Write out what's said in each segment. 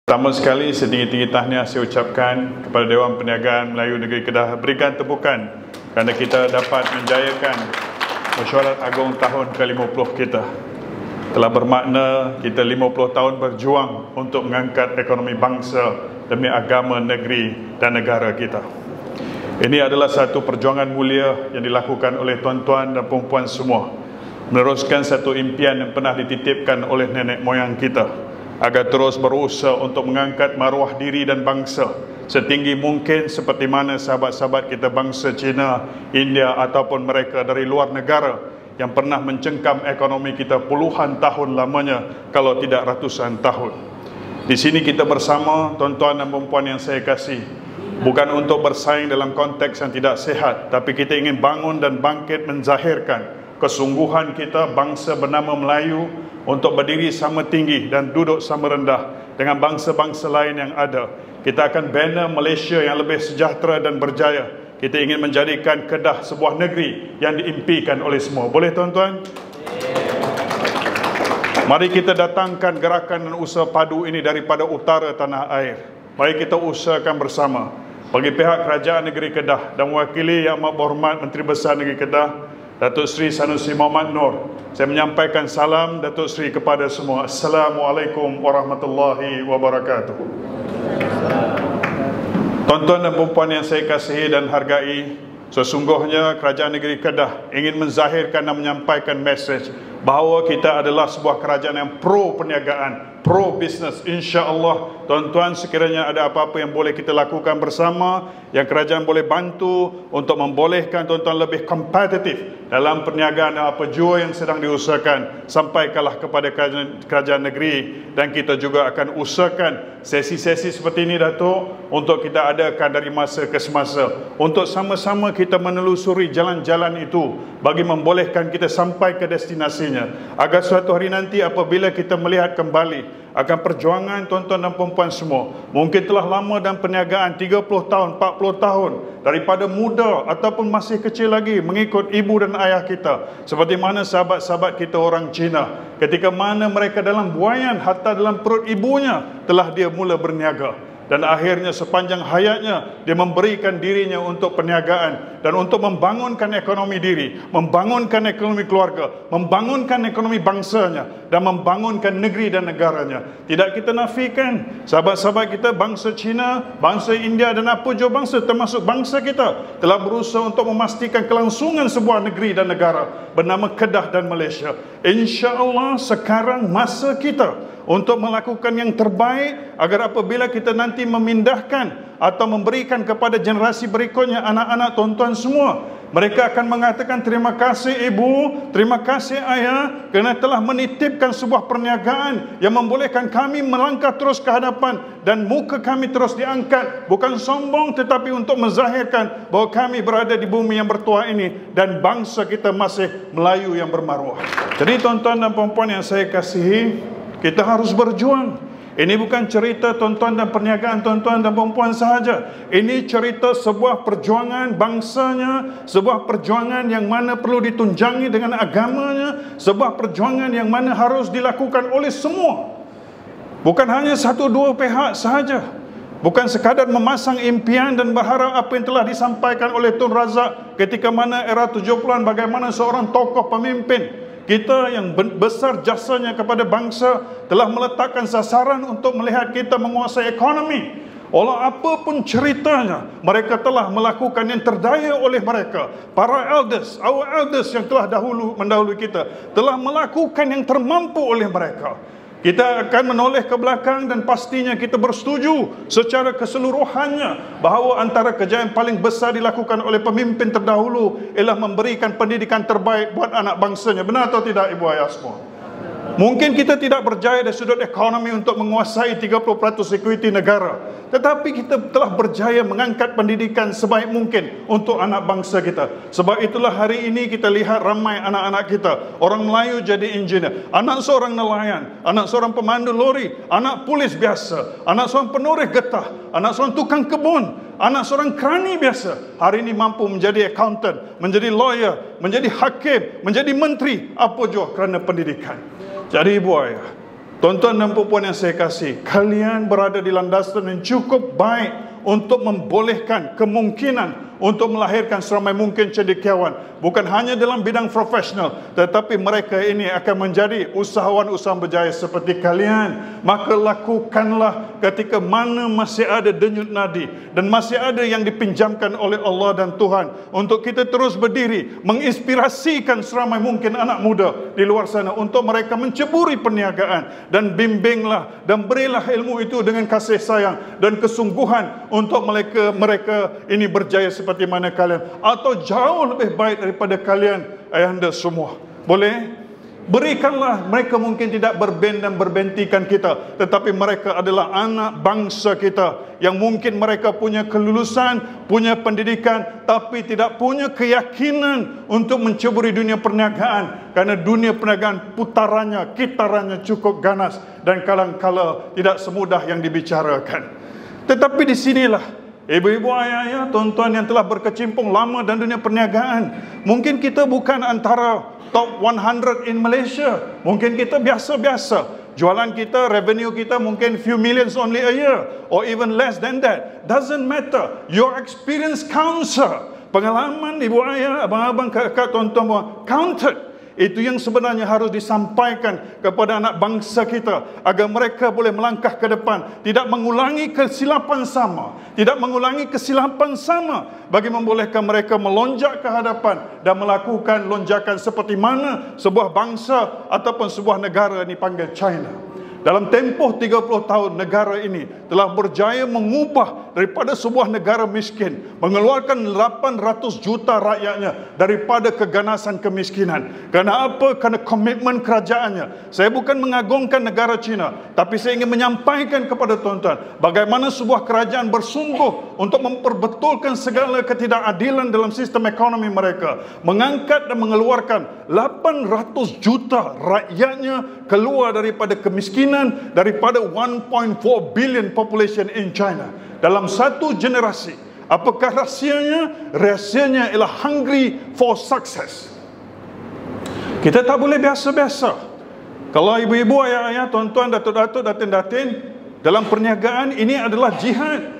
Pertama sekali, setinggi-tinggi tahniah saya ucapkan kepada Dewan Perniagaan Melayu Negeri Kedah. Berikan tepukan kerana kita dapat menjayakan Mesyuarat Agung tahun ke-50 kita. Telah bermakna kita 50 tahun berjuang untuk mengangkat ekonomi bangsa demi agama, negeri dan negara kita. Ini adalah satu perjuangan mulia yang dilakukan oleh tuan-tuan dan puan-puan semua, meneruskan satu impian yang pernah dititipkan oleh nenek moyang kita, agar terus berusaha untuk mengangkat maruah diri dan bangsa setinggi mungkin seperti mana sahabat-sahabat kita bangsa Cina, India ataupun mereka dari luar negara yang pernah mencengkam ekonomi kita puluhan tahun lamanya, kalau tidak ratusan tahun. Di sini kita bersama tuan-tuan dan puan-puan yang saya kasih, bukan untuk bersaing dalam konteks yang tidak sehat, tapi kita ingin bangun dan bangkit menzahirkan kesungguhan kita bangsa bernama Melayu untuk berdiri sama tinggi dan duduk sama rendah dengan bangsa-bangsa lain yang ada. Kita akan bina Malaysia yang lebih sejahtera dan berjaya. Kita ingin menjadikan Kedah sebuah negeri yang diimpikan oleh semua. Boleh tuan-tuan? Mari kita datangkan gerakan dan usaha padu ini daripada utara tanah air. Mari kita usahakan bersama. Bagi pihak Kerajaan Negeri Kedah dan mewakili Yang Amat Berhormat Menteri Besar Negeri Kedah, Datuk Seri Sanusi Muhammad Noor, saya menyampaikan salam Datuk Seri kepada semua. Assalamualaikum warahmatullahi wabarakatuh. Tuan-tuan dan puan-puan yang saya kasihi dan hargai, sesungguhnya Kerajaan Negeri Kedah ingin menzahirkan dan menyampaikan mesej bahawa kita adalah sebuah kerajaan yang pro perniagaan, pro business. InsyaAllah, tuan-tuan, sekiranya ada apa-apa yang boleh kita lakukan bersama, yang kerajaan boleh bantu untuk membolehkan tuan-tuan lebih kompetitif dalam perniagaan dan apa jua yang sedang diusahakan, sampaikanlah kepada kerajaan negeri. Dan kita juga akan usahakan sesi-sesi seperti ini, Datuk, untuk kita adakan dari masa ke semasa, untuk sama-sama kita menelusuri jalan-jalan itu bagi membolehkan kita sampai ke destinasinya, agar suatu hari nanti apabila kita melihat kembali akan perjuangan tuan-tuan dan puan-puan semua, mungkin telah lama dalam perniagaan 30 tahun, 40 tahun, daripada muda ataupun masih kecil lagi mengikut ibu dan ayah kita, seperti mana sahabat-sahabat kita orang Cina, ketika mana mereka dalam buayan, hatta dalam perut ibunya telah dia mula berniaga. Dan akhirnya sepanjang hayatnya dia memberikan dirinya untuk perniagaan dan untuk membangunkan ekonomi diri, membangunkan ekonomi keluarga, membangunkan ekonomi bangsanya dan membangunkan negeri dan negaranya. Tidak kita nafikan sahabat-sahabat kita bangsa Cina, bangsa India dan apa jua bangsa, termasuk bangsa kita, telah berusaha untuk memastikan kelangsungan sebuah negeri dan negara bernama Kedah dan Malaysia. InsyaAllah sekarang masa kita untuk melakukan yang terbaik, agar apabila kita nanti memindahkan atau memberikan kepada generasi berikutnya, anak-anak tuan-tuan semua, mereka akan mengatakan terima kasih ibu, terima kasih ayah, kerana telah menitipkan sebuah perniagaan yang membolehkan kami melangkah terus ke hadapan dan muka kami terus diangkat, bukan sombong tetapi untuk menzahirkan bahawa kami berada di bumi yang bertuah ini dan bangsa kita masih Melayu yang bermaruah. Jadi tuan-tuan dan puan-puan yang saya kasihi, kita harus berjuang. Ini bukan cerita tuan-tuan dan perniagaan tuan-tuan dan puan-puan sahaja. Ini cerita sebuah perjuangan bangsanya, sebuah perjuangan yang mana perlu ditunjangi dengan agamanya, sebuah perjuangan yang mana harus dilakukan oleh semua. Bukan hanya satu dua pihak sahaja. Bukan sekadar memasang impian dan berharap apa yang telah disampaikan oleh Tun Razak ketika mana era 70-an, bagaimana seorang tokoh pemimpin kita yang besar jasanya kepada bangsa telah meletakkan sasaran untuk melihat kita menguasai ekonomi. Walau apapun ceritanya, mereka telah melakukan yang terdaya oleh mereka. Para elders, our elders yang telah mendahului kita, telah melakukan yang termampu oleh mereka. Kita akan menoleh ke belakang dan pastinya kita bersetuju secara keseluruhannya bahawa antara kejayaan paling besar dilakukan oleh pemimpin terdahulu ialah memberikan pendidikan terbaik buat anak bangsanya. Benar atau tidak ibu ayah semua? Mungkin kita tidak berjaya dari sudut ekonomi untuk menguasai 30% equity negara, tetapi kita telah berjaya mengangkat pendidikan sebaik mungkin untuk anak bangsa kita. Sebab itulah hari ini kita lihat ramai anak-anak kita, orang Melayu jadi engineer, anak seorang nelayan, anak seorang pemandu lori, anak polis biasa, anak seorang penoreh getah, anak seorang tukang kebun, anak seorang kerani biasa, hari ini mampu menjadi accountant, menjadi lawyer, menjadi hakim, menjadi menteri, apa jua kerana pendidikan. Jadi ibu ayah, Tuan-tuan dan puan yang saya kasih, kalian berada di landasan yang cukup baik untuk membolehkan kemungkinan untuk melahirkan seramai mungkin cendekiawan, bukan hanya dalam bidang profesional, tetapi mereka ini akan menjadi usahawan-usahawan berjaya seperti kalian. Maka lakukanlah ketika mana masih ada denyut nadi dan masih ada yang dipinjamkan oleh Allah dan Tuhan, untuk kita terus berdiri menginspirasikan seramai mungkin anak muda di luar sana untuk mereka menceburi perniagaan, dan bimbinglah dan berilah ilmu itu dengan kasih sayang dan kesungguhan untuk mereka ini berjaya seperti mana kalian, atau jauh lebih baik daripada kalian ayahanda semua. Boleh? Berikanlah mereka, mungkin tidak berben dan berbentikan kita, tetapi mereka adalah anak bangsa kita yang mungkin mereka punya kelulusan, punya pendidikan, tapi tidak punya keyakinan untuk menceburi dunia perniagaan, karena dunia perniagaan putarannya, kitarannya cukup ganas dan kadang-kala tidak semudah yang dibicarakan. Tetapi di sinilah ibu-ibu, ayah-ayah, tuan-tuan yang telah berkecimpung lama dalam dunia perniagaan, mungkin kita bukan antara top 100 in Malaysia. Mungkin kita biasa-biasa. Jualan kita, revenue kita mungkin few millions only a year, or even less than that. Doesn't matter. Your experience counts. Pengalaman ibu ayah, abang-abang, kakak, tuan-tuan counted. Itu yang sebenarnya harus disampaikan kepada anak bangsa kita, agar mereka boleh melangkah ke depan, tidak mengulangi kesilapan sama, bagi membolehkan mereka melonjak ke hadapan dan melakukan lonjakan seperti mana sebuah bangsa ataupun sebuah negara ini panggil China. Dalam tempoh 30 tahun, negara ini telah berjaya mengubah daripada sebuah negara miskin, mengeluarkan 800 juta rakyatnya daripada keganasan kemiskinan. Kerana apa? Kerana komitmen kerajaannya. Saya bukan mengagungkan negara China, tapi saya ingin menyampaikan kepada tuan-tuan bagaimana sebuah kerajaan bersungguh untuk memperbetulkan segala ketidakadilan dalam sistem ekonomi mereka, mengangkat dan mengeluarkan 800 juta rakyatnya keluar daripada kemiskinan, daripada 1.4 billion population in China dalam satu generasi. Apakah rahsianya? Rahsianya ialah hungry for success. Kita tak boleh biasa-biasa. Kalau ibu-ibu, ayah-ayah, tuan-tuan, datuk-datuk, datin-datin, dalam perniagaan ini adalah jihad.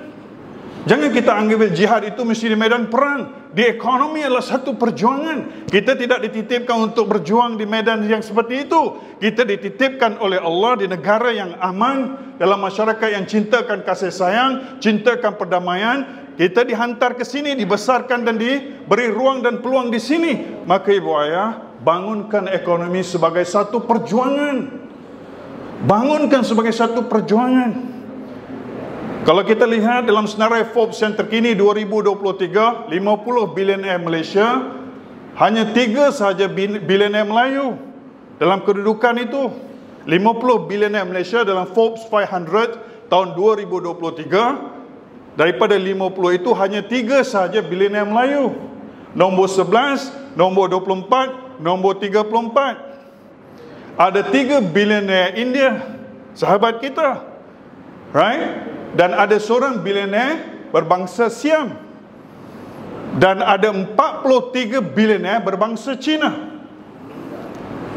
Jangan kita anggap jihad itu mesti di medan perang. Di ekonomi adalah satu perjuangan. Kita tidak dititipkan untuk berjuang di medan yang seperti itu. Kita dititipkan oleh Allah di negara yang aman, dalam masyarakat yang cintakan kasih sayang, cintakan perdamaian. Kita dihantar ke sini, dibesarkan dan diberi ruang dan peluang di sini. Maka ibu ayah, bangunkan ekonomi sebagai satu perjuangan. Bangunkan sebagai satu perjuangan. Kalau kita lihat dalam senarai Forbes yang terkini 2023, 50 bilioner Malaysia, hanya 3 sahaja bilioner Melayu dalam kedudukan itu. 50 bilioner Malaysia dalam Forbes 500 tahun 2023, daripada 50 itu hanya 3 sahaja bilioner Melayu. Nombor 11, nombor 24, nombor 34. Ada 3 bilioner India, sahabat kita, right? Dan ada seorang bilioner berbangsa Siam, dan ada 43 bilioner berbangsa Cina.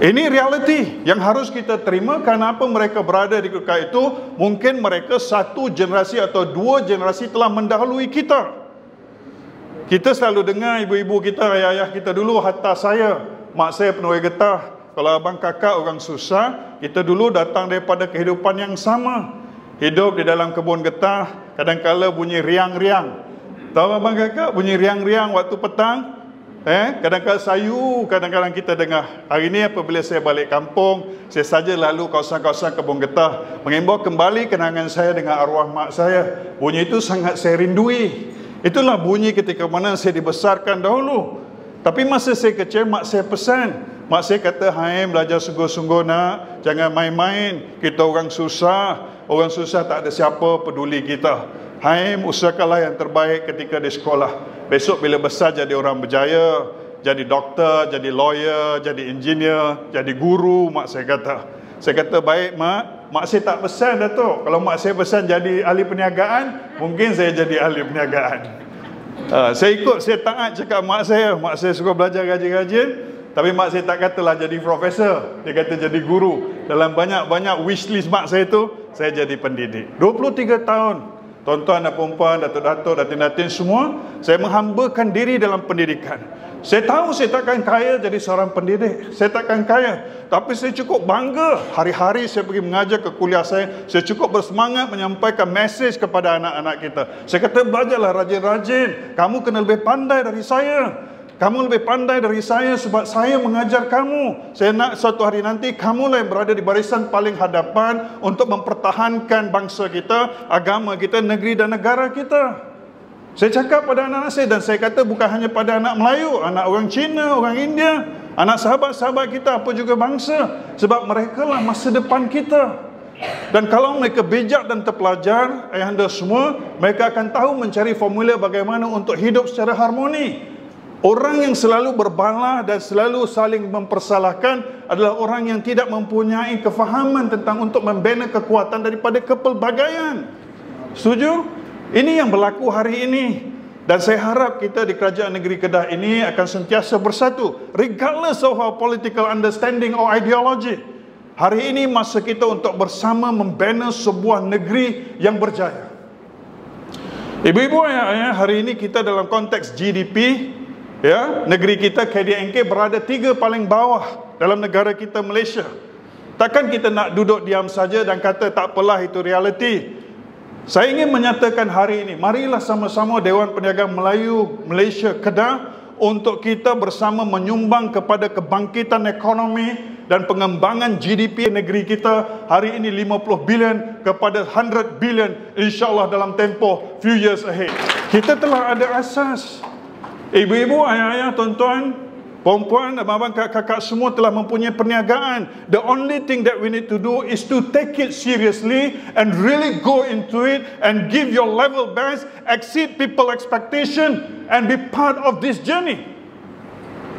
Ini realiti yang harus kita terima. Kenapa mereka berada di kedudukan itu? Mungkin mereka satu generasi atau 2 generasi telah mendahului kita. Kita selalu dengar ibu-ibu kita, ayah-ayah kita dulu, hatta saya, mak saya pegawai getah. Kalau abang kakak orang susah, kita dulu datang daripada kehidupan yang sama. Hidup di dalam kebun getah, kadang-kala bunyi riang-riang. Tahu abang kakak bunyi riang-riang waktu petang? Kadang-kala sayu, kadang-kadang kita dengar. Hari ini apabila saya balik kampung, saya saja lalu kawasan-kawasan kebun getah, mengimbau kembali kenangan saya dengan arwah mak saya. Bunyi itu sangat saya rindui. Itulah bunyi ketika mana saya dibesarkan dahulu. Tapi masa saya kecil, mak saya pesan. Mak saya kata, "Hai, belajar sungguh-sungguh nak, jangan main-main. Kita orang susah. Orang susah tak ada siapa peduli kita. Hai, usahakanlah yang terbaik ketika di sekolah. Besok bila besar jadi orang berjaya, jadi doktor, jadi lawyer, jadi engineer, jadi guru," mak saya kata. Saya kata, "Baik mak." Mak saya tak pesan, Datuk. Kalau mak saya pesan jadi ahli perniagaan, mungkin saya jadi ahli perniagaan. Saya ikut, saya taat cakap mak saya. Mak saya suka belajar rajin-rajin, tapi mak saya tak katalah jadi profesor. Dia kata jadi guru. dalam banyak-banyak wishlist mak saya tu, saya jadi pendidik. 23 tahun. Tuan-tuan dan puan-puan, datuk-datuk, datin-datin semua, saya menghambakan diri dalam pendidikan. Saya tahu saya takkan kaya jadi seorang pendidik. Saya takkan kaya. Tapi saya cukup bangga. Hari-hari saya pergi mengajar ke kuliah saya cukup bersemangat menyampaikan mesej kepada anak-anak kita. Saya kata, belajarlah rajin-rajin. Kamu kena lebih pandai dari saya. Kamu lebih pandai dari saya sebab saya mengajar kamu. Saya nak suatu hari nanti kamulah yang berada di barisan paling hadapan untuk mempertahankan bangsa kita, agama kita, negeri dan negara kita. Saya cakap pada anak-anak saya, dan saya kata bukan hanya pada anak Melayu, anak orang Cina, orang India, anak sahabat-sahabat kita, apa juga bangsa. Sebab mereka lah masa depan kita. Dan kalau mereka bijak dan terpelajar, ayahanda semua, mereka akan tahu mencari formula bagaimana untuk hidup secara harmoni. Orang yang selalu berbalah dan selalu saling mempersalahkan adalah orang yang tidak mempunyai kefahaman tentang untuk membina kekuatan daripada kepelbagaian. Setuju? Ini yang berlaku hari ini. Dan saya harap kita di Kerajaan Negeri Kedah ini akan sentiasa bersatu, regardless of our political understanding or ideology. Hari ini masa kita untuk bersama membina sebuah negeri yang berjaya. Ibu-ibu, ayah-ayah, hari ini kita dalam konteks GDP, ya, negeri kita KDNK berada 3 paling bawah dalam negara kita Malaysia. Takkan kita nak duduk diam saja dan kata tak apalah, itu realiti. Saya ingin menyatakan hari ini, marilah sama-sama Dewan Perniagaan Melayu Malaysia Kedah untuk kita bersama menyumbang kepada kebangkitan ekonomi dan pengembangan GDP negeri kita hari ini 50 bilion kepada 100 bilion insya-Allah dalam tempoh few years ahead. Kita telah ada asas. Ibu-ibu, ayah-ayah, tuan-tuan, puan-puan, abang-abang, kakak-kakak semua telah mempunyai perniagaan. The only thing that we need to do is to take it seriously and really go into it and give your level best, exceed people expectation and be part of this journey.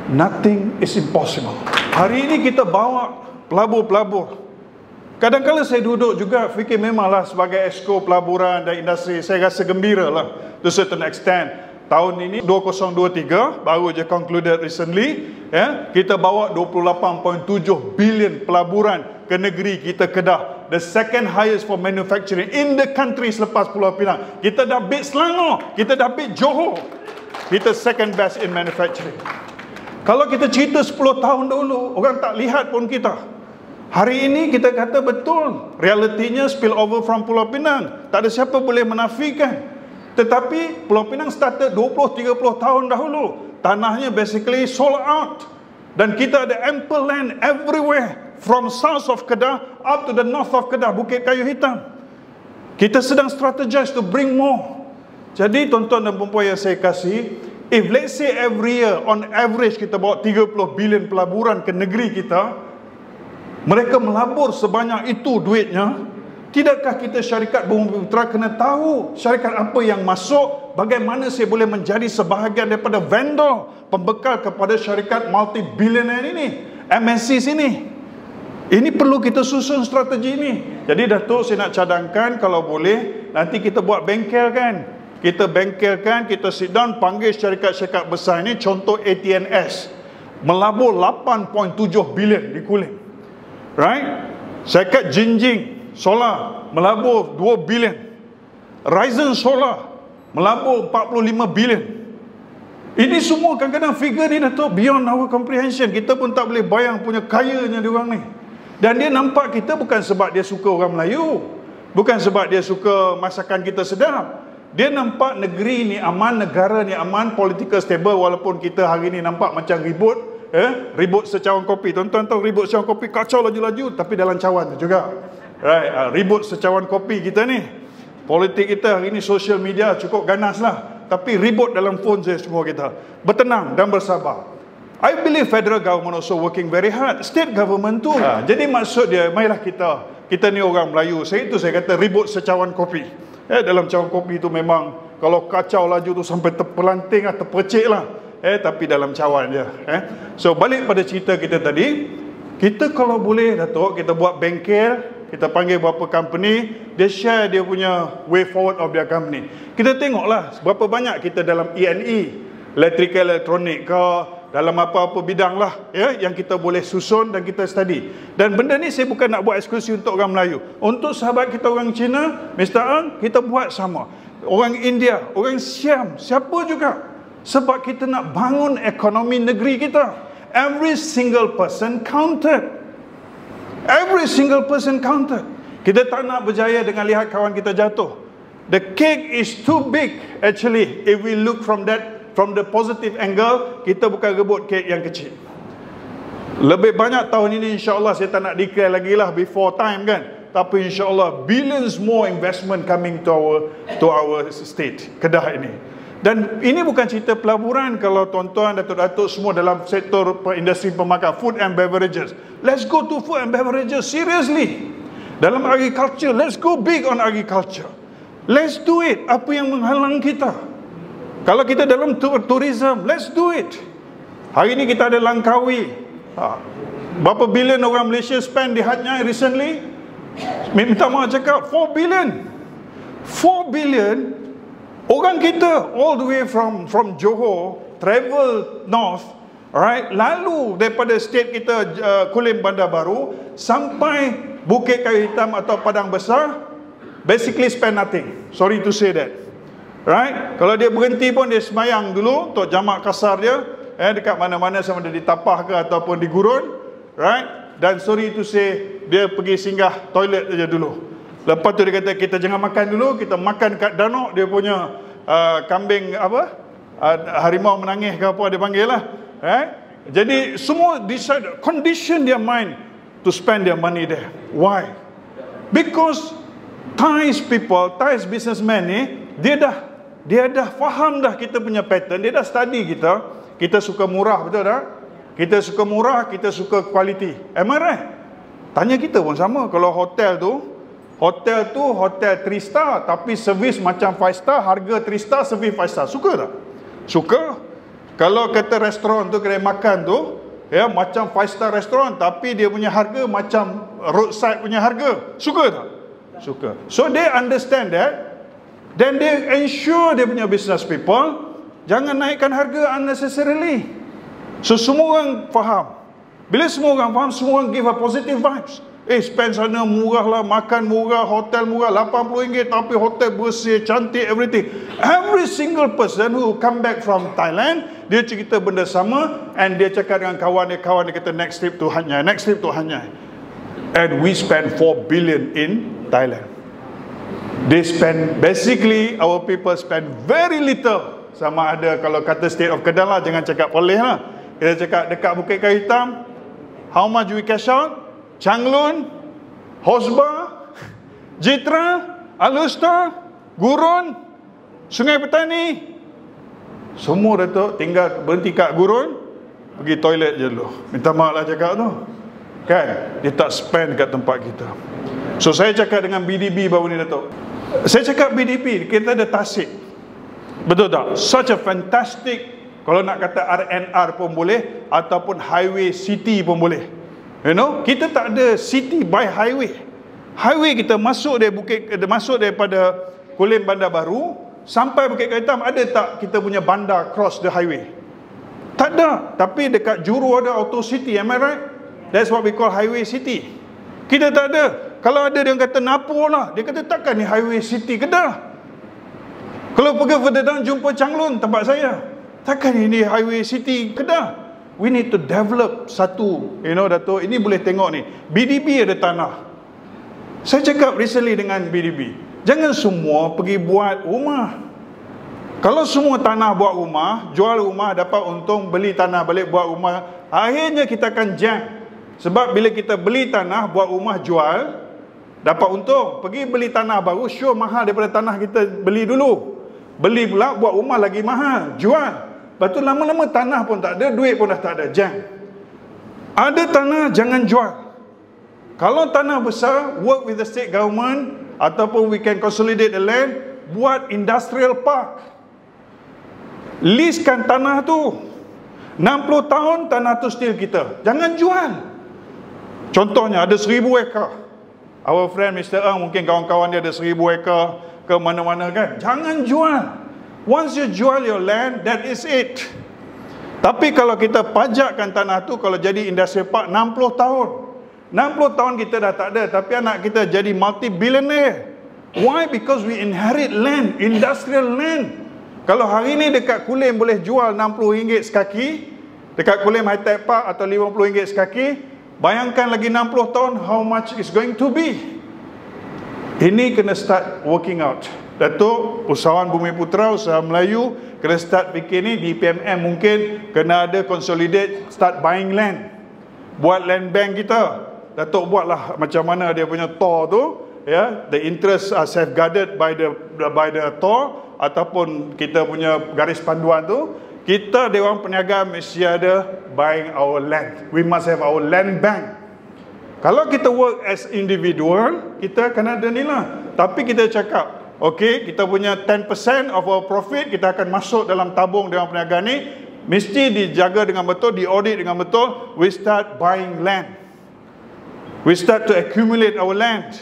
Nothing is impossible. Hari ini kita bawa pelabur-pelabur. Kadang-kadang saya duduk juga fikir, memanglah sebagai exco pelaburan dan industri, saya rasa gembira lah to a certain extent. Tahun ini 2023 baru je concluded recently, ya, kita bawa 28.7 bilion pelaburan ke negeri kita Kedah, the second highest for manufacturing in the country selepas Pulau Pinang. Kita dah beat Selangor, kita dah beat Johor. Kita second best in manufacturing. Kalau kita cerita 10 tahun dahulu, orang tak lihat pun kita. Hari ini kita kata betul, realitinya spill over from Pulau Pinang. Tak ada siapa boleh menafikan. Tetapi Pulau Pinang started 20-30 tahun dahulu. Tanahnya basically sold out. Dan kita ada ample land everywhere. From south of Kedah up to the north of Kedah, Bukit Kayu Hitam. Kita sedang strategize to bring more. Jadi tuan-tuan dan puan-puan yang saya kasih, if let's say every year on average kita bawa 30 bilion pelaburan ke negeri kita, mereka melabur sebanyak itu duitnya. Tidakkah kita syarikat Bumi Putra kena tahu syarikat apa yang masuk, bagaimana saya boleh menjadi sebahagian daripada vendor pembekal kepada syarikat multi-billionaire ini, MNCs ini. Ini perlu kita susun strategi ini. Jadi Datuk, saya nak cadangkan kalau boleh nanti kita buat bengkel kan. Kita bengkelkan, kita sit down, panggil syarikat-syarikat besar ini, contoh ATNS melabur 8.7 bilion di Kulim, right? Syarikat Jinjing Solar melabur 2 bilion. Ryzen Solar melabur 45 bilion. Ini semua kadang-kadang figure ni Datuk beyond our comprehension. Kita pun tak boleh bayang punya kayanya diorang ni. Dan dia nampak kita bukan sebab dia suka orang Melayu, bukan sebab dia suka masakan kita sedap. Dia nampak negeri ni aman, negara ni aman, political stable. Walaupun kita hari ni nampak macam ribut, ribut secawan kopi. Tuan-tuan tahu ribut secawan kopi kacau laju-laju, tapi dalam cawan tu juga. Right, ribut secawan kopi kita ni. Politik kita hari ni social media cukup ganas lah, tapi ribut dalam phone je semua kita. Bertenang dan bersabar. I believe federal government also working very hard. State government tu. Jadi maksud dia, marilah kita ni orang Melayu. Saya kata ribut secawan kopi. Dalam cawan kopi tu memang kalau kacau laju tu sampai terpelanting lah, terpercik lah. Tapi dalam cawan je. So balik pada cerita kita tadi, kita kalau boleh Datuk, kita buat bengkel. Kita panggil beberapa company, dia share dia punya way forward of their company. Kita tengoklah berapa banyak kita dalam E&E, electrical, elektronik ke, dalam apa-apa bidang lah, ya, yang kita boleh susun dan kita study. Dan benda ni saya bukan nak buat eksklusif untuk orang Melayu. Untuk sahabat kita orang Cina, Mr. Ang, kita buat sama. Orang India, orang Siam, siapa juga. Sebab kita nak bangun ekonomi negeri kita. Every single person counted. Every single person counted. Kita tak nak berjaya dengan lihat kawan kita jatuh. The cake is too big actually. If we look from the positive angle, kita bukan rebut kek yang kecil. Lebih banyak tahun ini insya-Allah, saya tak nak declare lagi lah before time kan. Tapi insya-Allah billions more investment coming to our state, Kedah ini. Dan ini bukan cerita pelaburan. Kalau tuan-tuan, datuk-datuk semua dalam sektor industri pemakan, food and beverages, let's go to food and beverages seriously. Dalam agriculture, let's go big on agriculture. Let's do it. Apa yang menghalang kita? Kalau kita dalam tourism, let's do it. Hari ini kita ada Langkawi. Berapa bilion orang Malaysia spend di Hat Nyai recently? Minta maaf cakap 4 billion. 4 billion. Orang kita all the way from Johor travel north, alright, lalu daripada state kita Kulim Bandar Baru sampai Bukit Kayu Hitam atau Padang Besar, basically spend nothing. Sorry to say that. Right? Kalau dia berhenti pun dia semayang dulu untuk jamak kasar dia, dekat mana-mana, sama ada di Tapah ke ataupun di Gurun, right? Dan sorry to say, dia pergi singgah toilet saja dulu. Lepas tu dia kata kita jangan makan dulu, kita makan kat danau dia punya kambing apa? Harimau menangis ke apa dia panggil lah. Right? Jadi semua decide, condition their mind to spend their money there. Why? Because Thais people, Thais businessmen ni, dia dah faham dah kita punya pattern, dia dah study kita. Kita suka murah, betul tak? Kita suka murah, kita suka quality. Am I right? Tanya kita pun sama. Kalau hotel 3 star tapi servis macam 5 star, harga 3 star, servis 5 star. Suka tak? Suka. Kalau kata restoran tu, kedai makan tu, ya, macam 5 star restoran tapi dia punya harga macam roadside punya harga. Suka tak? Suka. So they understand that. Then they ensure dia punya business people jangan naikkan harga unnecessarily. So semua orang faham. Bila semua orang faham, semua orang give a positive vibes. Spend sana murah lah, makan murah, hotel murah, RM80 tapi hotel bersih, cantik, everything. Every single person who come back from Thailand, dia cerita benda sama, and dia cakap dengan kawan dia kata next trip to Hat Nyai, next trip to Hat Nyai. And we spend 4 billion in Thailand. They spend, basically our people spend very little. Sama ada kalau kata state of Kedah lah, jangan cakap boleh lah. Kita cakap dekat Bukit Kayu Hitam, how much we cash out? Changlun, Hosba, Jitra, Alusta, Gurun, Sungai Petani, semua Datuk tinggal berhenti kat Gurun, pergi toilet je dulu. Minta maaf lah cakap tu. Kan? Dia tak spend kat tempat kita. So saya cakap dengan BDP baru ni Datuk. Saya cakap BDP, kita ada Tasik. Betul tak? Such a fantastic, kalau nak kata RNR pun boleh, ataupun highway city pun boleh. You know, kita tak ada city by highway. Highway kita masuk daripada Kulim Bandar Baru sampai Bukit Kayu Hitam, ada tak kita punya bandar cross the highway? Tak ada. Tapi dekat Juru ada auto city, am I right? That's what we call highway city. Kita tak ada. Kalau ada dia kata Napur lah, dia kata takkan ni highway city Kedah. Kalau pergi further down jumpa Changlun tempat saya, takkan ini highway city Kedah. We need to develop satu, you know Datuk, ini boleh tengok ni, BDP ada tanah. Saya cakap recently dengan BDP, jangan semua pergi buat rumah. Kalau semua tanah buat rumah, jual rumah dapat untung, beli tanah balik buat rumah, akhirnya kita akan jam. Sebab bila kita beli tanah, buat rumah, jual, dapat untung. Pergi beli tanah baru, sure mahal daripada tanah kita beli dulu. Beli pula, buat rumah lagi mahal, jual. Lepas tu lama-lama tanah pun tak ada, duit pun dah tak ada, jam. Ada tanah, jangan jual. Kalau tanah besar, work with the state government, ataupun we can consolidate the land, buat industrial park. Leasekan tanah tu. 60 tahun tanah tu still kita. Jangan jual. Contohnya ada 1000 ekar. Our friend Mr. Ang, mungkin kawan-kawan dia ada 1000 ekar ke mana-mana kan. Jangan jual. Once you jual your land, that is it. Tapi kalau kita pajakkan tanah tu, kalau jadi industrial park 60 tahun. 60 tahun kita dah tak ada, tapi anak kita jadi multi-billionaire. Why? Because we inherit land, industrial land. Kalau hari ni dekat Kulim boleh jual RM60 sekaki, dekat Kulim High-Tech Park atau RM50 sekaki, bayangkan lagi 60 tahun how much is going to be. Ini kena start working out. Datuk, usahawan Bumiputra, usaha Melayu, kena start fikir ni. Di PMM mungkin kena ada consolidate, start buying land. Buat land bank kita. Datuk buatlah macam mana dia punya TOR tu, ya, the interests are safeguarded by the TOR ataupun kita punya garis panduan tu. Kita Dewan Perniagaan mesti ada buying our land. We must have our land bank. Kalau kita work as individual, kita akan ada ni lah. Tapi kita cakap, okay, kita punya 10% of our profit kita akan masuk dalam tabung Dewan Perniagaan ni, mesti dijaga dengan betul, diaudit dengan betul. We start buying land. We start to accumulate our land.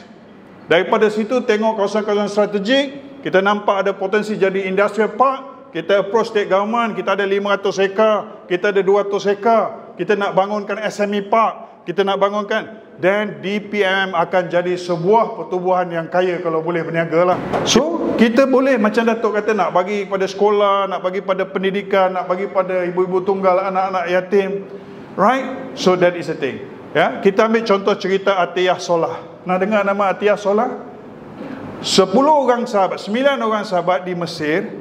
Daripada situ tengok kawasan-kawasan strategik, kita nampak ada potensi jadi industrial park, kita approach state government, kita ada 500 ekar, kita ada 200 ekar, kita nak bangunkan SME park, kita nak bangunkan, dan DPM akan jadi sebuah pertubuhan yang kaya kalau boleh berniaga lah. So, kita boleh macam Datuk kata nak bagi pada sekolah, nak bagi pada pendidikan, nak bagi pada ibu-ibu tunggal, anak-anak yatim. Right? So, that is the thing. Ya, kita ambil contoh cerita Atiyah Solah. Nak dengar nama Atiyah Solah? 10 orang sahabat, 9 orang sahabat di Mesir.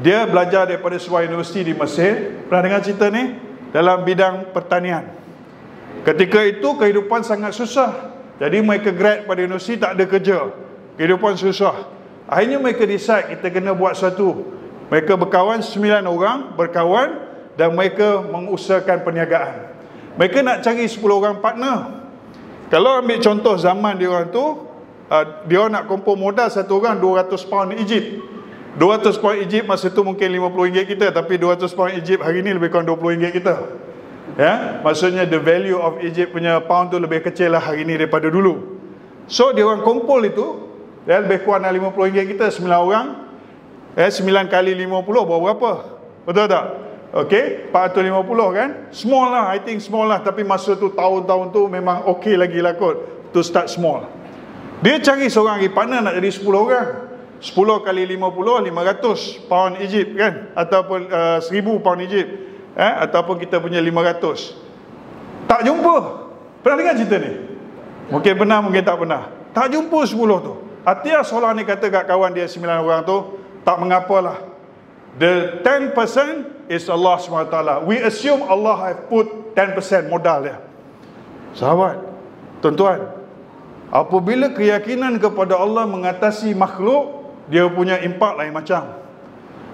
Dia belajar daripada sebuah universiti di Mesir. Pernah dengar cerita ni? Dalam bidang pertanian. Ketika itu kehidupan sangat susah. Jadi mereka grad pada universiti, tak ada kerja. Kehidupan susah. Akhirnya mereka decide kita kena buat sesuatu. Mereka berkawan, 9 orang berkawan, dan mereka mengusahakan perniagaan. Mereka nak cari 10 orang partner. Kalau ambil contoh zaman dia orang tu, dia nak kumpul modal satu orang 200 pound Egypt. 200 pound Egypt masa tu mungkin RM50 kita, tapi 200 pound Egypt hari ni lebih kurang RM20 kita. Ya, maksudnya the value of Egypt punya pound tu lebih kecil lah hari ni daripada dulu. So dia orang kumpul itu, ya, lebih kurang RM50 kita, 9 orang. 9 kali 50 berapa? Betul tak? Okay, 450 kan? Small lah, I think small lah. Tapi masa tu, tahun-tahun tu memang okay lagi lah kot, to start small. Dia cari seorang lagi partner nak jadi 10 orang. 10 kali 50, 500 pound Egypt kan? Ataupun 1000 pound Egypt. Ataupun kita punya 500. Tak jumpa. Pernah dengar cerita ni? Mungkin pernah, mungkin tak pernah. Tak jumpa 10 tu. Atiyah Solah ni kata kat kawan dia 9 orang tu, tak mengapalah. The 10% is Allah SWT. We assume Allah have put 10% modal dia. Sahabat, tuan-tuan, apabila keyakinan kepada Allah mengatasi makhluk, dia punya impak lain macam.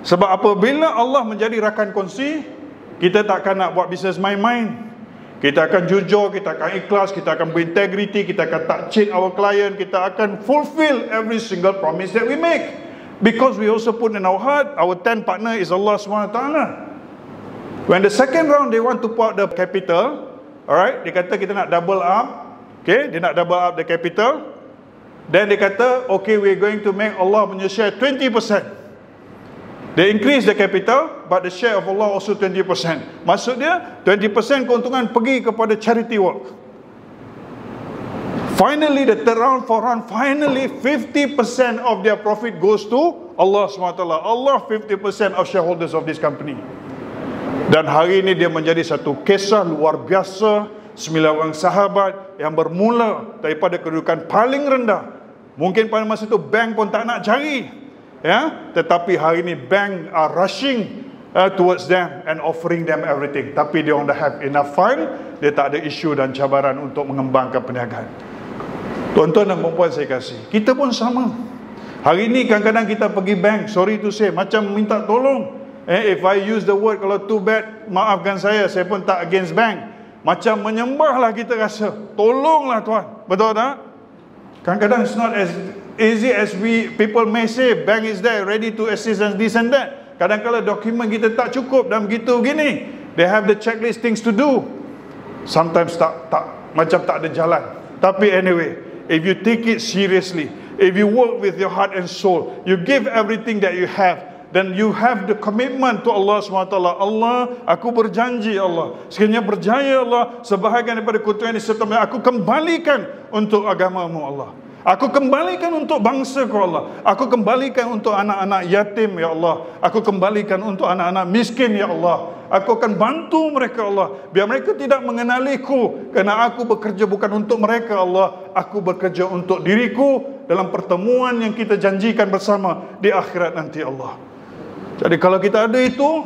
Sebab apabila Allah menjadi rakan kongsi, kita takkan nak buat bisnes main-main. Kita akan jujur, kita akan ikhlas, kita akan berintegriti, kita akan tak cheat our client, kita akan fulfill every single promise that we make. Because we also put in our heart, our 10 partner is Allah SWT. When the second round they want to put the capital, alright, dia kata kita nak double up, okay, dia nak double up the capital. Then dia kata, okay, we're going to make Allah punya share 20%. They increase the capital, but the share of Allah also 20%. Maksud dia, 20% keuntungan pergi kepada charity work. Finally, the third round, fourth round, finally 50% of their profit goes to Allah SWT. Allah 50% of shareholders of this company. Dan hari ini dia menjadi satu kisah luar biasa. 9 orang sahabat yang bermula daripada kedudukan paling rendah. Mungkin pada masa itu bank pun tak nak cari, ya, tetapi hari ini bank are rushing towards them and offering them everything. Tapi dia dah have enough fund, dia tak ada isu dan cabaran untuk mengembangkan perniagaan. Tuan-tuan dan puan-puan saya kasih, kita pun sama. Hari ini kadang-kadang kita pergi bank, sorry to say, macam minta tolong. If I use the word, kalau too bad, maafkan saya pun tak against bank. Macam menyembahlah kita rasa. Tolonglah tuan. Betul tak? Kadang-kadang it's not as easy as people may say. Bank is there ready to assist and this and that. Kadang-kadang dokumen kita tak cukup dan begitu gini. They have the checklist things to do. Sometimes macam tak ada jalan. Tapi anyway, if you take it seriously, if you work with your heart and soul, you give everything that you have, dan you have the commitment to Allah SWT. Allah, aku berjanji Allah, sekiranya berjaya Allah, sebahagian daripada keuntungan ini serta aku kembalikan untuk agamamu Allah. Aku kembalikan untuk bangsaku Allah. Aku kembalikan untuk anak-anak yatim ya Allah. Aku kembalikan untuk anak-anak miskin ya Allah. Aku akan bantu mereka Allah, biar mereka tidak mengenaliku, kerana aku bekerja bukan untuk mereka Allah. Aku bekerja untuk diriku dalam pertemuan yang kita janjikan bersama di akhirat nanti Allah. Jadi kalau kita ada itu,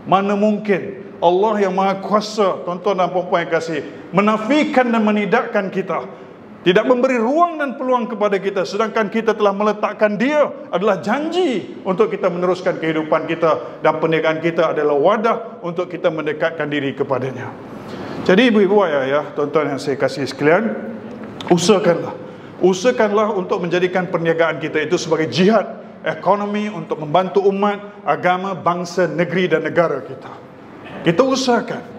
mana mungkin Allah yang Maha Kuasa, tuan-tuan dan puan-puan yang kasih, menafikan dan menidakkan kita, tidak memberi ruang dan peluang kepada kita, sedangkan kita telah meletakkan Dia adalah janji untuk kita meneruskan kehidupan kita, dan perniagaan kita adalah wadah untuk kita mendekatkan diri kepadanya. Jadi ibu-ibu ayah, tuan-tuan yang saya kasih sekalian, usahakanlah untuk menjadikan perniagaan kita itu sebagai jihad ekonomi untuk membantu umat, agama, bangsa, negeri dan negara kita. Kita usahakan.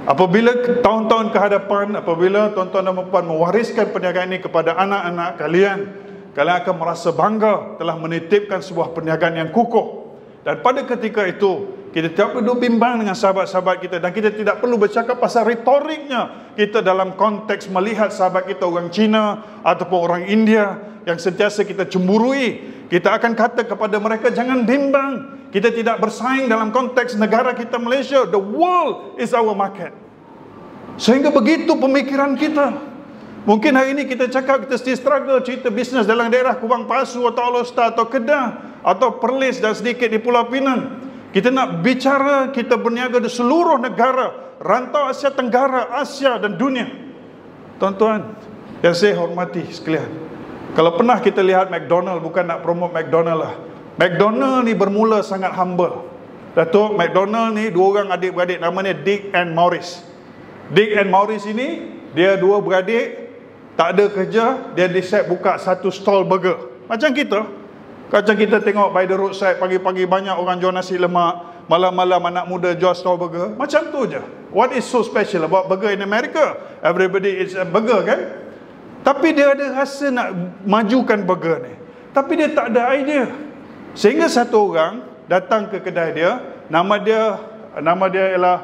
Apabila tahun-tahun ke hadapan, apabila tuan-tuan dan puan mewariskan perniagaan ini kepada anak-anak kalian, kalian akan merasa bangga telah menitipkan sebuah perniagaan yang kukuh. Dan pada ketika itu, kita tidak perlu bimbang dengan sahabat-sahabat kita, dan kita tidak perlu bercakap pasal retoriknya kita dalam konteks melihat sahabat kita orang Cina ataupun orang India yang sentiasa kita cemburui. Kita akan kata kepada mereka, jangan bimbang. Kita tidak bersaing dalam konteks negara kita Malaysia. The world is our market. Sehingga begitu pemikiran kita. Mungkin hari ini kita cakap kita still struggle cerita bisnes dalam daerah Kubang Pasu atau Alor-Star atau Kedah atau Perlis dan sedikit di Pulau Pinang. Kita nak bicara kita berniaga di seluruh negara, rantau Asia Tenggara, Asia dan dunia. Tuan-tuan yang saya hormati sekalian, kalau pernah kita lihat McDonald, bukan nak promote McDonald lah, McDonald ni bermula sangat humble. Datuk, McDonald ni dua orang adik-beradik, namanya Dick and Maurice. Dick and Maurice ini, dia dua beradik, tak ada kerja, dia decide buka satu stall burger. Macam kita tengok by the roadside, pagi-pagi banyak orang jual nasi lemak, malam-malam anak muda jual stall burger. Macam tu je. What is so special about burger in America? Everybody is a burger kan? Tapi dia ada rasa nak majukan burger ni, tapi dia tak ada idea. Sehingga satu orang datang ke kedai dia, nama dia ialah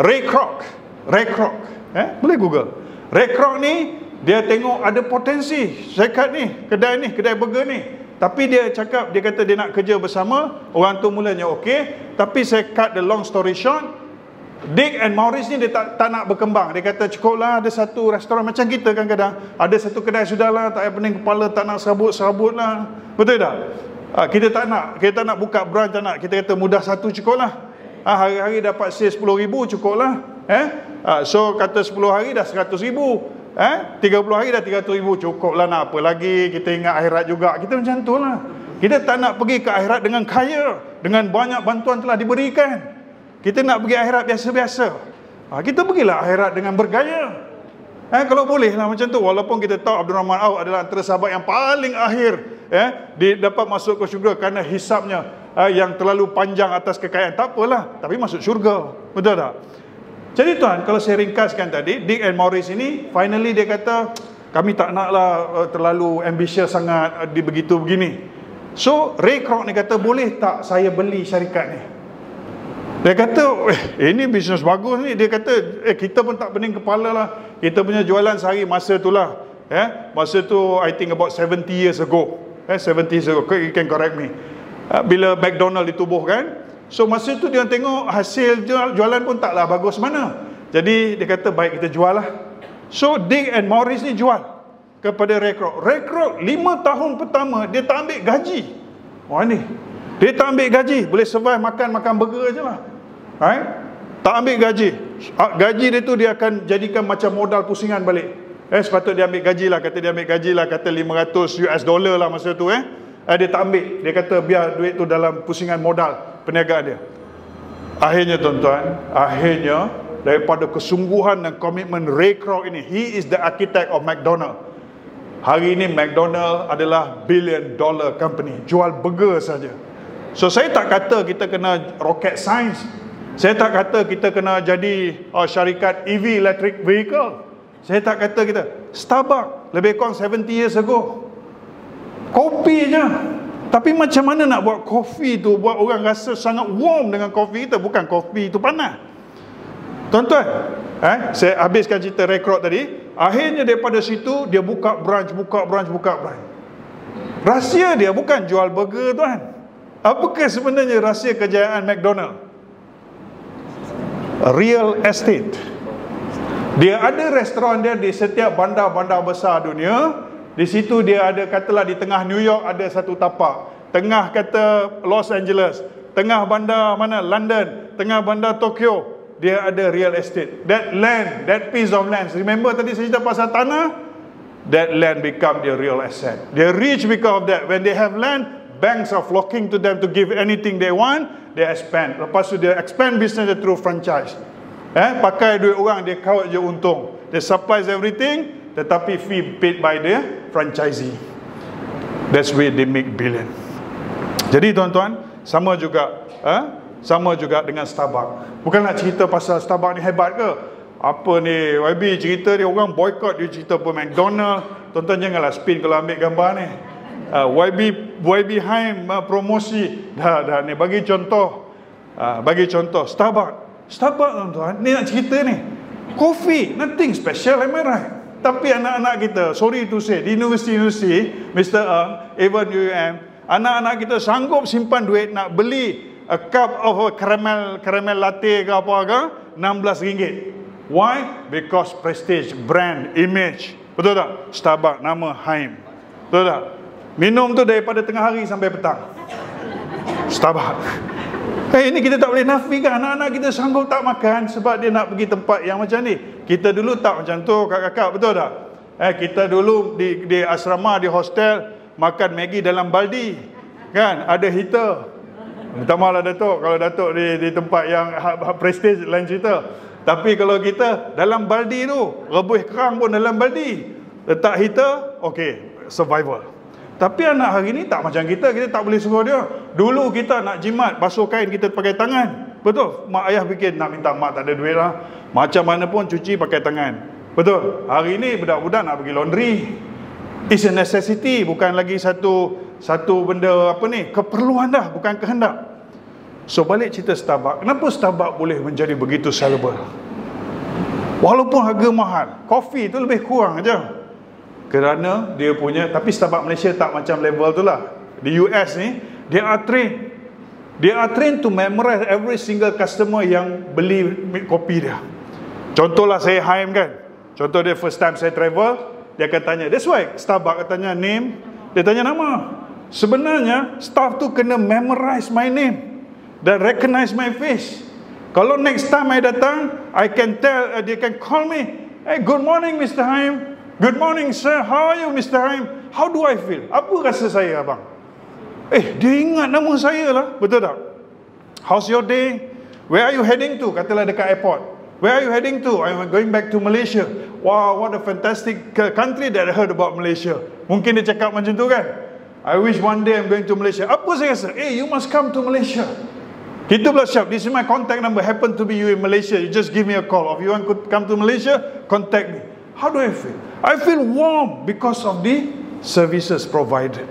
Ray Kroc. Boleh Google. Ray Kroc ni, dia tengok ada potensi syarikat ni, kedai burger ni. Tapi dia cakap, dia kata dia nak kerja bersama. Orang tu mulanya okey, tapi saya cut the long story short, Dick and Maurice ni dia tak nak berkembang. Dia kata cukuplah ada satu restoran, macam kita kan kadang ada satu kedai sudahlah, tak payah pening kepala, tak nak serabut lah. Betul tak? Kita tak nak buka branch, tak nak. Kita kata mudah satu cukuplah. Hari-hari dapat sales 10,000 cukuplah. So kata 10 hari dah 100,000. 30 hari dah 300,000, cukuplah, nak apa lagi? Kita ingat akhirat juga. Kita macam tu lah. Kita tak nak pergi ke akhirat dengan kaya, dengan banyak bantuan telah diberikan. Kita nak pergi akhirat biasa-biasa. Kita pergilah akhirat dengan bergaya. Kalau boleh lah macam tu. Walaupun kita tahu Abdul Rahman Auf adalah antara sahabat yang paling akhir dia dapat masuk ke syurga kerana hisapnya yang terlalu panjang atas kekayaan. Tak apalah, tapi masuk syurga. Betul tak? Jadi tuan, kalau saya ringkaskan tadi, Dick and Maurice ini finally dia kata, kami tak naklah terlalu ambitious sangat begitu begini. So Ray Kroc ni kata, boleh tak saya beli syarikat ni? Dia kata, ini bisnes bagus ni. Dia kata, kita pun tak pening kepala lah. Kita punya jualan sehari masa tu lah. Masa tu, I think about 70 years ago. 70 years ago, you can correct me. Bila McDonald ditubuhkan. So masa tu dia tengok hasil jualan pun taklah bagus mana. Jadi dia kata, baik kita jual lah. So Dick and Maurice ni jual kepada Ray Kroc. Ray Kroc 5 tahun pertama, dia tak ambil gaji. Ni dia tak ambil gaji, boleh survive makan burger je lah. Tak ambil gaji. Gaji dia tu dia akan jadikan macam modal pusingan balik. Sepatut dia ambil gaji lah, kata dia ambil gaji lah, kata $500 lah masa tu. Dia tak ambil. Dia kata biar duit tu dalam pusingan modal perniagaan dia. Akhirnya tuan-tuan, daripada kesungguhan dan komitmen Ray Kroc ini, he is the architect of McDonald. Hari ini McDonald adalah $1 billion company, jual burger saja. So saya tak kata kita kena rocket science. Saya tak kata kita kena jadi syarikat EV, electric vehicle. Saya tak kata kita. Starbucks lebih kurang 70 years ago, kopi je. Tapi macam mana nak buat kopi tu, buat orang rasa sangat warm dengan kopi kita, bukan kopi itu panas. Tuan-tuan, saya habiskan cerita rekrut tadi. Akhirnya daripada situ dia buka branch. Rahsia dia bukan jual burger, tuan. Apakah sebenarnya rahsia kejayaan McDonald? Real estate. Dia ada restoran dia di setiap bandar-bandar besar dunia. Di situ dia ada, katalah di tengah New York ada satu tapak, tengah kata Los Angeles, tengah bandar mana London, tengah bandar Tokyo, dia ada real estate. That land, that piece of land, remember tadi saya cerita pasal tanah, that land become their real asset. They're rich because of that. When they have land, banks are flocking to them to give anything they want. They expand. Lepas tu dia expand business through franchise. Pakai duit orang, dia kawat je untung. They supplies everything, tetapi fee paid by the franchisee. That's where they make billion. Jadi tuan-tuan, sama juga dengan Starbucks. Bukan nak cerita pasal Starbucks ni hebat ke? Apa ni YB cerita dia, orang boycott dia cerita pun McDonald. Tuan-tuan janganlah spin kalau ambil gambar ni. YB Haim promosi dah ni bagi contoh. Starbucks tuan-tuan, ni nak cerita ni. Coffee, nothing special, am I right? Tapi anak-anak kita, sorry to say, di universiti Mr. even UM, anak-anak kita sanggup simpan duit nak beli a cup of a caramel latte ke apa ke, RM16. Why? Because prestige, brand, image. Betul tak? Starbucks, nama Haim. Betul tak? Minum tu daripada tengah hari sampai petang. Starbucks. Ini kita tak boleh nafikan. Anak-anak kita sanggup tak makan sebab dia nak pergi tempat yang macam ni. Kita dulu tak macam tu, kakak-kakak. Betul tak? Kita dulu di asrama, di hostel, makan Maggi dalam baldi. Kan? Ada heater. Minta maaf lah Datuk, kalau Datuk di tempat yang prestige lain cerita. Tapi kalau kita dalam baldi tu, rebus kerang pun dalam baldi, letak heater, okey, survival. Tapi anak hari ni tak macam kita tak boleh suruh dia. Dulu kita nak jimat, basuh kain kita pakai tangan. Betul? Mak ayah fikir nak minta mak tak ada duit lah, macam mana pun cuci pakai tangan. Betul? Hari ni budak-budak nak pergi laundry. It's a necessity, bukan lagi satu benda apa ni, keperluan dah, bukan kehendak. So balik cerita Starbucks, kenapa Starbucks boleh menjadi begitu sellable? Walaupun harga mahal, kopi tu lebih kurang aja. Kerana dia punya, tapi Starbucks Malaysia tak macam level tu lah. Di US ni, they are trained to memorize every single customer yang beli kopi dia. Contohlah saya Haim kan, contoh dia first time saya travel, dia akan tanya, that's why Starbucks tanya name, dia tanya nama. Sebenarnya staff tu kena memorize my name dan recognize my face. Kalau next time I datang, I can tell, they can call me, hey, good morning Mr. Haim, good morning sir, how are you Mr. Haim, how do I feel, apa rasa saya abang? Dia ingat nama saya lah, betul tak? How's your day? Where are you heading to? Katalah dekat airport, where are you heading to? I'm going back to Malaysia. Wow, what a fantastic country that I heard about Malaysia. Mungkin dia cakap macam tu kan, I wish one day I'm going to Malaysia. Apa saya rasa? You must come to Malaysia. Kita pula siap, this is my contact number, happen to be you in Malaysia, you just give me a call. If you want to come to Malaysia, contact me. How do I feel? I feel warm because of the services provided.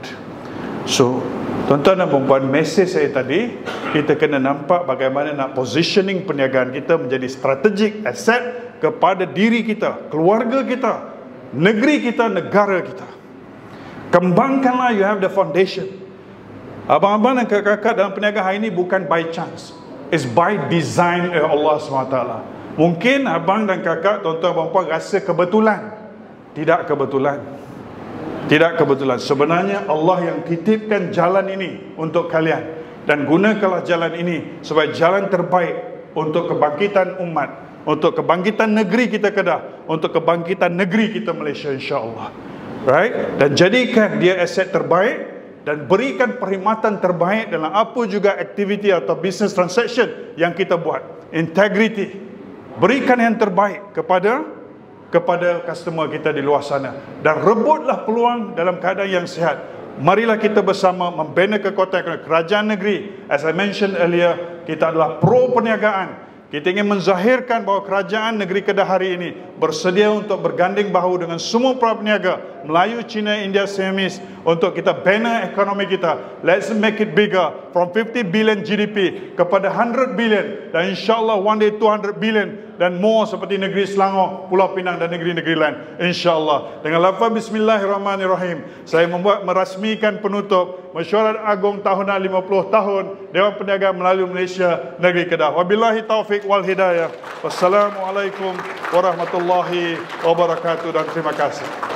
So, tuan-tuan dan puan-puan, mesej saya tadi, kita kena nampak bagaimana nak positioning perniagaan kita menjadi strategic asset kepada diri kita, keluarga kita, negeri kita, negara kita. Kembangkanlah, you have the foundation. Abang-abang dan kakak-kakak dalam perniagaan hari ini bukan by chance, it's by design Allah SWT. Mungkin abang dan kakak, tuan-tuan dan puan rasa kebetulan. Tidak kebetulan. Tidak kebetulan. Sebenarnya Allah yang titipkan jalan ini untuk kalian, dan gunakanlah jalan ini sebagai jalan terbaik untuk kebangkitan umat, untuk kebangkitan negeri kita Kedah, untuk kebangkitan negeri kita Malaysia, insya-Allah. Right? Dan jadikan dia aset terbaik, dan berikan perkhidmatan terbaik dalam apa juga aktiviti atau business transaction yang kita buat. Integrity. Berikan yang terbaik kepada customer kita di luar sana, dan rebutlah peluang dalam keadaan yang sihat. Marilah kita bersama membina kekuatan kerajaan negeri. As I mentioned earlier, kita adalah pro perniagaan. Kita ingin menzahirkan bahawa kerajaan negeri Kedah hari ini bersedia untuk berganding bahu dengan semua para peniaga Melayu, Cina, India, Siamese untuk kita bina ekonomi kita. Let's make it bigger from 50 billion GDP kepada 100 billion dan insyaAllah one day 200 billion dan more seperti negeri Selangor, Pulau Pinang dan negeri-negeri lain. InsyaAllah. Dengan lafaz Bismillahirrahmanirrahim, saya merasmikan penutup Mesyuarat Agung Tahunan 50 tahun Dewan Perniagaan Melayu Malaysia Negeri Kedah. Wabillahi taufiq wal hidayah. Wassalamualaikum warahmatullahi wabarakatuh dan terima kasih.